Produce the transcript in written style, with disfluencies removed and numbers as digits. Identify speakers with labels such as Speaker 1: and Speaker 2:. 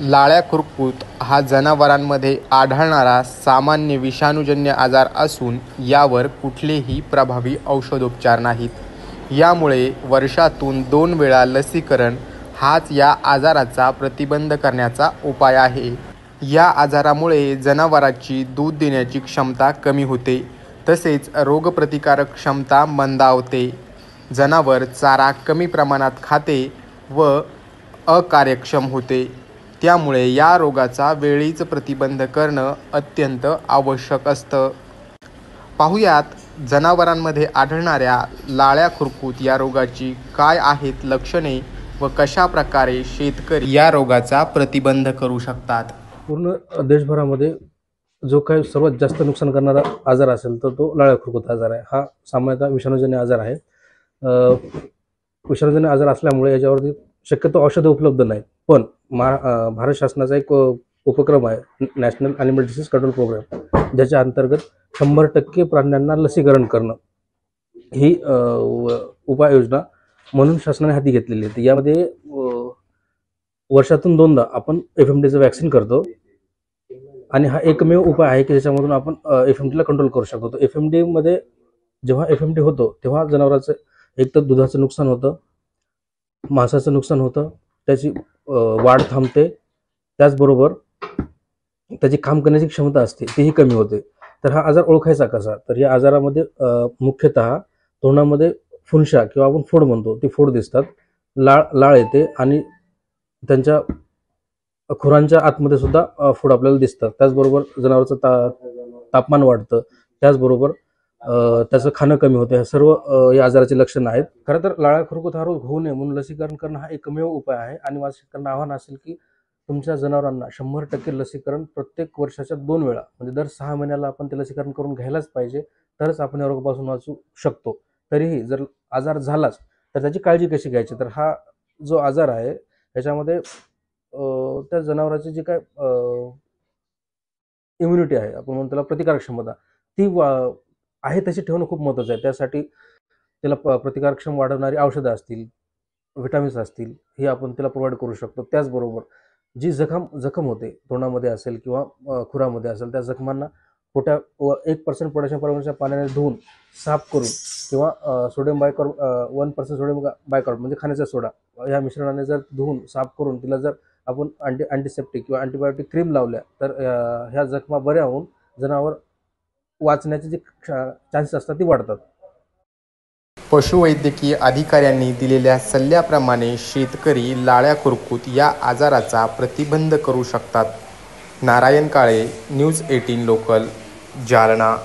Speaker 1: लाळ्या खुरकूत हा जनावरांमध्ये आढळणारा सामान्य विषाणूजन्य आजार असून यावर कुठलेही प्रभावी औषधोपचार नाहीत. यामुळे वर्षातून 2 वेळा लसीकरण हाच या आजाराचा प्रतिबंध करण्याचा उपाय आहे. या आजारामुळे जनावरांची दूध देण्याची क्षमता कमी होते, तसेच रोगप्रतिकारक क्षमता मंदावते. जनावर चारा कमी प्रमाणात खाते व अकार्यक्षम होते. त्यामुळे या रोगाचा वेळीच प्रतिबंध करणं अत्यंत आवश्यक असतं. पाहुयात जनावरांमध्ये आढळणाऱ्या लाळ्या खुरकूत या रोगाची काय आहेत लक्षणे व कशा प्रकारे शेतकरी या रोगाचा प्रतिबंध करू शकतात.
Speaker 2: पूर्ण देशभरामध्ये जो काही सर्वात जास्त नुकसान करणारा आजार असेल तर तो लाळ्या खुरकूत आजार आहे. हा सामान्यतः विषाणूजन्य आजार आहे. विषाणूजन्य आजार असल्यामुळे याच्यावरती शक्यतो औषधं उपलब्ध नाहीत. पण भारत शासनाचा एक उपक्रम आहे, national animal disease control programme, ज्याच्या अंतर्गत 100% प्राण्यांना लसीकरण करणं ही उपाययोजना म्हणून शासनाने हाती घेतलेली आहे. यामध्ये वर्षातून 2दा आपण FMDचं वॅक्सिन करतो आणि हा एकमेव उपाय आहे की ज्याच्यामधून आपण FMDला कंट्रोल करू शकतो. FMDमध्ये जेव्हा FMD होतो तेव्हा जनावरांचं एक तर दुधाचं नुकसान होतं, मांसाचं नुकसान होतं, त्याची वाढ थांबते, त्याचबरोबर त्याची काम करण्याची क्षमता असते तीही कमी होते. तर हा आजार ओळखायचा कसा? तर या आजारामध्ये मुख्यतः तोंडामध्ये फुंशा किंवा आपण फोड म्हणतो ती फोड दिसतात, लाळ येते आणि त्यांच्या खुरांच्या आतमध्ये सुद्धा फोड आपल्याला दिसतात. त्याचबरोबर जनावरांचं तापमान वाढतं, त्याचबरोबर त्याचं खाणं कमी होतं. हे सर्व या आजाराचे लक्षणं आहेत. खरं तर लाळ्या खुरकूत हा रोग होऊ नये म्हणून लसीकरण करणं हा एकमेव उपाय आहे आणि माझं शेतकऱ्यांना आव्हान असेल की तुमच्या जनावरांना 100% लसीकरण प्रत्येक वर्षाच्या 2 वेळा म्हणजे दर 6 महिन्याला आपण ते लसीकरण करून घ्यायलाच पाहिजे, तरच आपण या रोगापासून वाचू शकतो. तरीही जर आजार झालाच तर त्याची काळजी कशी घ्यायची? तर हा जो आजार आहे याच्यामध्ये त्या जनावरांची जी काय इम्युनिटी आहे, आपण म्हणतो त्याला प्रतिकारक क्षमता, ती आहे तशी ठेवणं खूप महत्त्वाचं आहे. त्यासाठी त्याला प्रतिकारक्षम वाढवणारी औषधं असतील, व्हिटॅमिन्स असतील, हे आपण त्याला प्रोव्हाइड करू शकतो. त्याचबरोबर जी जखम होते तोंडामध्ये असेल किंवा खुरामध्ये असेल, त्या जखमांना 1% पोटॅशियम परमॅंगनेटच्या पाण्याने धुवून साफ करून किंवा सोडियम 1% सोडियम बायकार्बोनेट म्हणजे खाण्याचा सोडा या मिश्रणाने जर धुवून साफ करून तिला जर आपण अँटीसेप्टिक किंवा अँटीबायोटिक क्रीम लावल्या तर ह्या जखमा बऱ्या होऊन जनावर वाचण्याचे जे चान्सेस असतात ती वाढतात.
Speaker 1: पशुवैद्यकीय अधिकाऱ्यांनी दिलेल्या सल्ल्याप्रमाणे शेतकरी लाळ्या खुरकूत या आजाराचा प्रतिबंध करू शकतात. Narayan Kale, news 18 local, Jalna.